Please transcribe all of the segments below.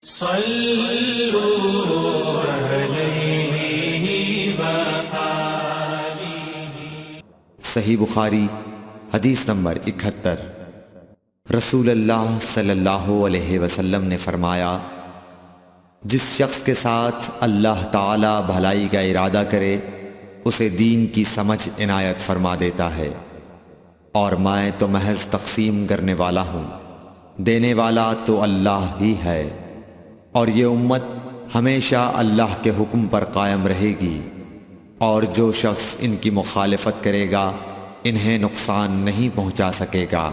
صلوا علیہ وآلہ۔ صحیح بخاری حدیث نمبر 71۔ رسول اللہ صلی اللہ علیہ وسلم نے فرمایا، جس شخص کے ساتھ اللہ تعالی بھلائی کا ارادہ کرے اسے دین کی سمجھ عنایت فرما دیتا ہے، اور میں تو محض تقسیم کرنے والا ہوں، دینے والا تو اللہ ہی ہے، اور یہ امت ہمیشہ اللہ کے حکم پر قائم رہے گی، اور جو شخص ان کی مخالفت کرے گا انہیں نقصان نہیں پہنچا سکے گا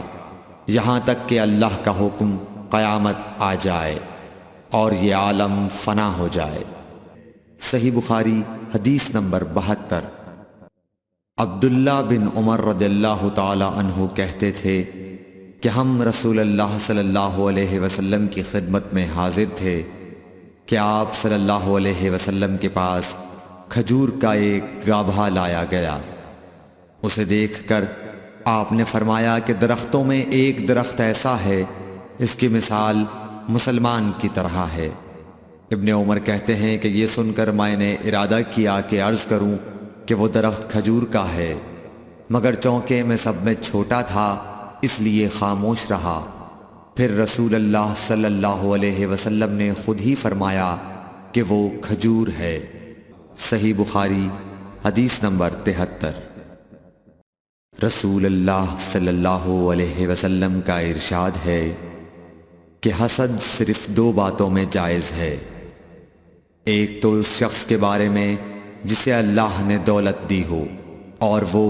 یہاں تک کہ اللہ کا حکم قیامت آ جائے اور یہ عالم فنا ہو جائے۔ صحیح بخاری حدیث نمبر 72۔ عبداللہ بن عمر رضی اللہ تعالی عنہ کہتے تھے کہ ہم رسول اللہ صلی اللہ علیہ وسلم کی خدمت میں حاضر تھے کہ آپ صلی اللہ علیہ وسلم کے پاس کھجور کا ایک گابھا لایا گیا۔ اسے دیکھ کر آپ نے فرمایا کہ درختوں میں ایک درخت ایسا ہے اس کی مثال مسلمان کی طرح ہے۔ ابن عمر کہتے ہیں کہ یہ سن کر میں نے ارادہ کیا کہ عرض کروں کہ وہ درخت کھجور کا ہے، مگر چونکہ میں سب میں چھوٹا تھا اس لیے خاموش رہا۔ پھر رسول اللہ صلی اللہ علیہ وسلم نے خود ہی فرمایا کہ وہ کھجور ہے۔ صحیح بخاری حدیث نمبر 73۔ رسول اللہ صلی اللہ علیہ وسلم کا ارشاد ہے کہ حسد صرف دو باتوں میں جائز ہے، ایک تو اس شخص کے بارے میں جسے اللہ نے دولت دی ہو اور وہ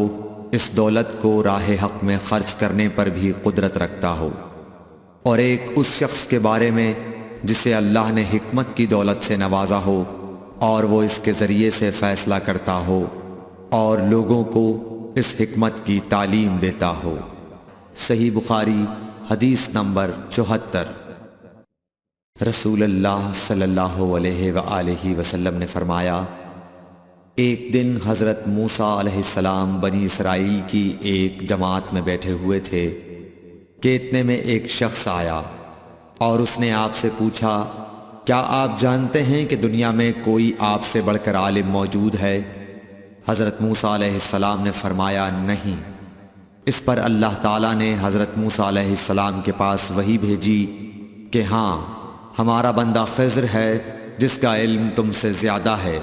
اس دولت کو راہ حق میں خرچ کرنے پر بھی قدرت رکھتا ہو، اور ایک اس شخص کے بارے میں جسے اللہ نے حکمت کی دولت سے نوازا ہو اور وہ اس کے ذریعے سے فیصلہ کرتا ہو اور لوگوں کو اس حکمت کی تعلیم دیتا ہو۔ صحیح بخاری حدیث نمبر 74۔ رسول اللہ صلی اللہ علیہ وآلہ وسلم نے فرمایا، ایک دن حضرت موسیٰ علیہ السلام بنی اسرائیل کی ایک جماعت میں بیٹھے ہوئے تھے کہ اتنے میں ایک شخص آیا اور اس نے آپ سے پوچھا، کیا آپ جانتے ہیں کہ دنیا میں کوئی آپ سے بڑھ کر عالم موجود ہے؟ حضرت موسیٰ علیہ السلام نے فرمایا، نہیں۔ اس پر اللہ تعالیٰ نے حضرت موسیٰ علیہ السلام کے پاس وحی بھیجی کہ ہاں، ہمارا بندہ خضر ہے جس کا علم تم سے زیادہ ہے۔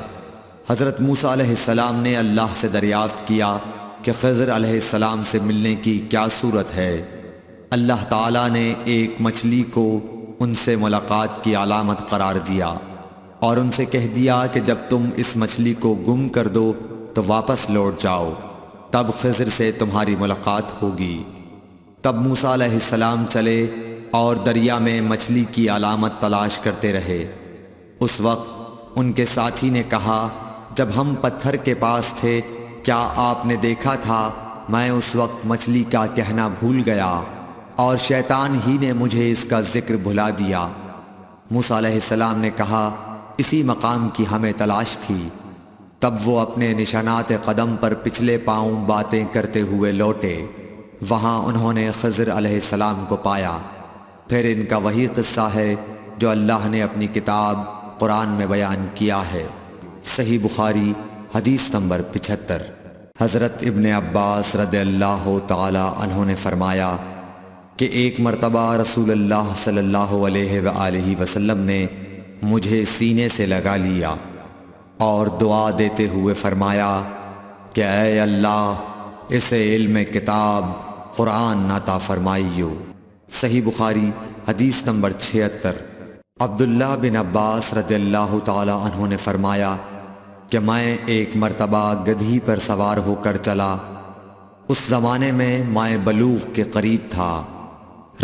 حضرت موسیٰ علیہ السلام نے اللہ سے دریافت کیا کہ خضر علیہ السلام سے ملنے کی کیا صورت ہے؟ اللہ تعالیٰ نے ایک مچھلی کو ان سے ملاقات کی علامت قرار دیا اور ان سے کہہ دیا کہ جب تم اس مچھلی کو گم کر دو تو واپس لوٹ جاؤ، تب خضر سے تمہاری ملاقات ہوگی۔ تب موسیٰ علیہ السلام چلے اور دریا میں مچھلی کی علامت تلاش کرتے رہے۔ اس وقت ان کے ساتھی نے کہا، جب ہم پتھر کے پاس تھے کیا آپ نے دیکھا تھا؟ میں اس وقت مچھلی کا کہنا بھول گیا اور شیطان ہی نے مجھے اس کا ذکر بھلا دیا۔ موسیٰ علیہ السلام نے کہا، اسی مقام کی ہمیں تلاش تھی۔ تب وہ اپنے نشانات قدم پر پچھلے پاؤں باتیں کرتے ہوئے لوٹے۔ وہاں انہوں نے خضر علیہ السلام کو پایا۔ پھر ان کا وہی قصہ ہے جو اللہ نے اپنی کتاب قرآن میں بیان کیا ہے۔ صحیح بخاری حدیث نمبر 75۔ حضرت ابن عباس رضی اللہ تعالی عنہ نے فرمایا کہ ایک مرتبہ رسول اللہ صلی اللہ علیہ وآلہ وسلم نے مجھے سینے سے لگا لیا اور دعا دیتے ہوئے فرمایا کہ اے اللہ، اسے علم کتاب قرآن عطا فرمائیو۔ صحیح بخاری حدیث نمبر 76۔ عبداللہ بن عباس رضی اللہ تعالی عنہ نے فرمایا کہ میں ایک مرتبہ گدھی پر سوار ہو کر چلا۔ اس زمانے میں میں بلوغ کے قریب تھا۔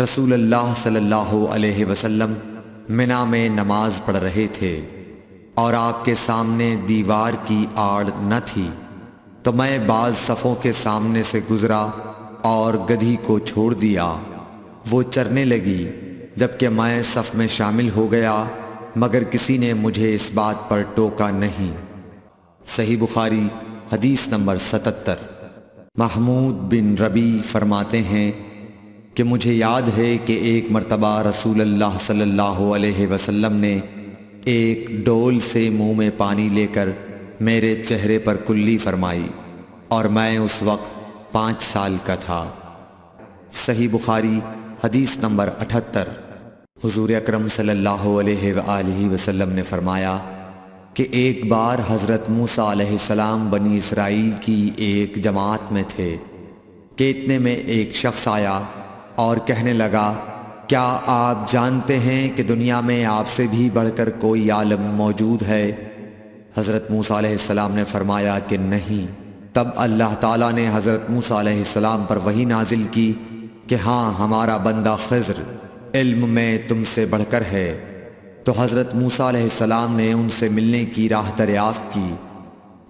رسول اللہ صلی اللہ علیہ وسلم منی میں نماز پڑھ رہے تھے اور آپ کے سامنے دیوار کی آڑ نہ تھی، تو میں بعض صفوں کے سامنے سے گزرا اور گدھی کو چھوڑ دیا۔ وہ چرنے لگی جبکہ میں صف میں شامل ہو گیا، مگر کسی نے مجھے اس بات پر ٹوکا نہیں۔ صحیح بخاری حدیث نمبر 77۔ محمود بن ربی فرماتے ہیں کہ مجھے یاد ہے کہ ایک مرتبہ رسول اللہ صلی اللہ علیہ وسلم نے ایک ڈول سے منہ میں پانی لے کر میرے چہرے پر کلی فرمائی، اور میں اس وقت 5 سال کا تھا۔ صحیح بخاری حدیث نمبر 78۔ حضور اکرم صلی اللہ علیہ وآلہ وسلم نے فرمایا کہ ایک بار حضرت موسیٰ علیہ السلام بنی اسرائیل کی ایک جماعت میں تھے کہ اتنے میں ایک شخص آیا اور کہنے لگا، کیا آپ جانتے ہیں کہ دنیا میں آپ سے بھی بڑھ کر کوئی عالم موجود ہے؟ حضرت موسیٰ علیہ السلام نے فرمایا کہ نہیں۔ تب اللہ تعالیٰ نے حضرت موسیٰ علیہ السلام پر وحی نازل کی کہ ہاں، ہمارا بندہ خضر علم میں تم سے بڑھ کر ہے۔ تو حضرت موسیٰ علیہ السلام نے ان سے ملنے کی راہ دریافت کی۔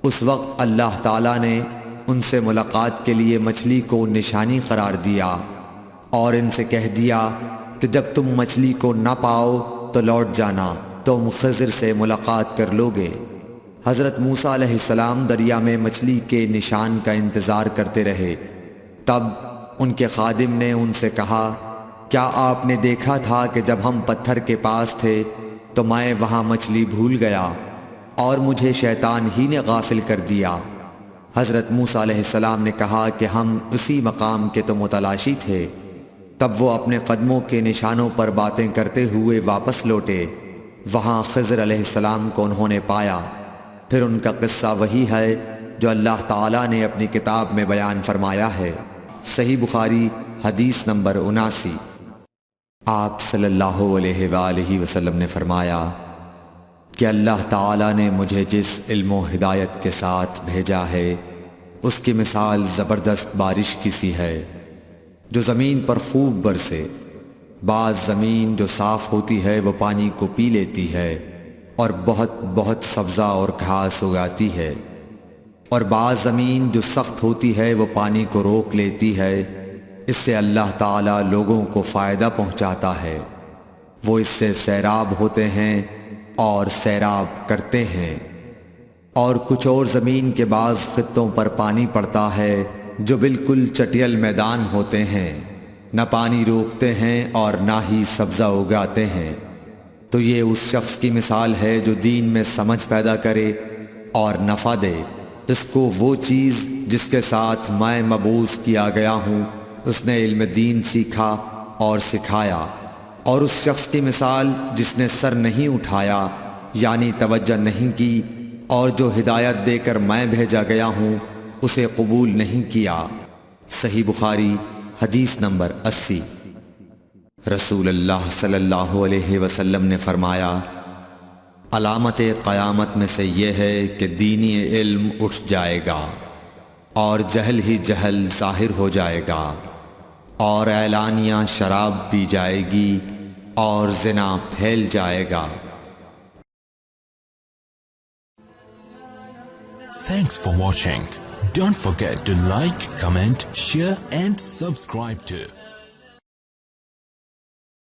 اس وقت اللہ تعالیٰ نے ان سے ملاقات کے لیے مچھلی کو نشانی قرار دیا اور ان سے کہہ دیا کہ جب تم مچھلی کو نہ پاؤ تو لوٹ جانا، تم خضر سے ملاقات کر لوگے۔ حضرت موسیٰ علیہ السلام دریا میں مچھلی کے نشان کا انتظار کرتے رہے۔ تب ان کے خادم نے ان سے کہا، کیا آپ نے دیکھا تھا کہ جب ہم پتھر کے پاس تھے تو میں وہاں مچھلی بھول گیا اور مجھے شیطان ہی نے غافل کر دیا؟ حضرت موسیٰ علیہ السلام نے کہا کہ ہم اسی مقام کے تو متلاشی تھے۔ تب وہ اپنے قدموں کے نشانوں پر باتیں کرتے ہوئے واپس لوٹے۔ وہاں خضر علیہ السلام کو انہوں نے پایا۔ پھر ان کا قصہ وہی ہے جو اللہ تعالیٰ نے اپنی کتاب میں بیان فرمایا ہے۔ صحیح بخاری حدیث نمبر 79۔ آپ صلی اللہ علیہ وآلہ وسلم نے فرمایا کہ اللہ تعالیٰ نے مجھے جس علم و ہدایت کے ساتھ بھیجا ہے اس کی مثال زبردست بارش کی سی ہے جو زمین پر خوب برسے۔ بعض زمین جو صاف ہوتی ہے وہ پانی کو پی لیتی ہے اور بہت بہت سبزہ اور گھاس اگاتی ہے، اور بعض زمین جو سخت ہوتی ہے وہ پانی کو روک لیتی ہے۔ اس سے اللہ تعالیٰ لوگوں کو فائدہ پہنچاتا ہے، وہ اس سے سیراب ہوتے ہیں اور سیراب کرتے ہیں۔ اور کچھ اور زمین کے بعض خطوں پر پانی پڑتا ہے جو بالکل چٹیل میدان ہوتے ہیں، نہ پانی روکتے ہیں اور نہ ہی سبزہ اگاتے ہیں۔ تو یہ اس شخص کی مثال ہے جو دین میں سمجھ پیدا کرے اور نفع دے، اس کو وہ چیز جس کے ساتھ میں مبعوث کیا گیا ہوں اس نے علم دین سیکھا اور سکھایا۔ اور اس شخص کی مثال جس نے سر نہیں اٹھایا یعنی توجہ نہیں کی اور جو ہدایت دے کر میں بھیجا گیا ہوں اسے قبول نہیں کیا۔ صحیح بخاری حدیث نمبر 80۔ رسول اللہ صلی اللہ علیہ وسلم نے فرمایا، علامت قیامت میں سے یہ ہے کہ دینی علم اٹھ جائے گا اور جہل ہی جہل ظاہر ہو جائے گا، اور اعلانیہ شراب پی جائے گی اور زنا پھیل جائے گا۔ Thanks for watching. Don't forget to like, comment, share and subscribe to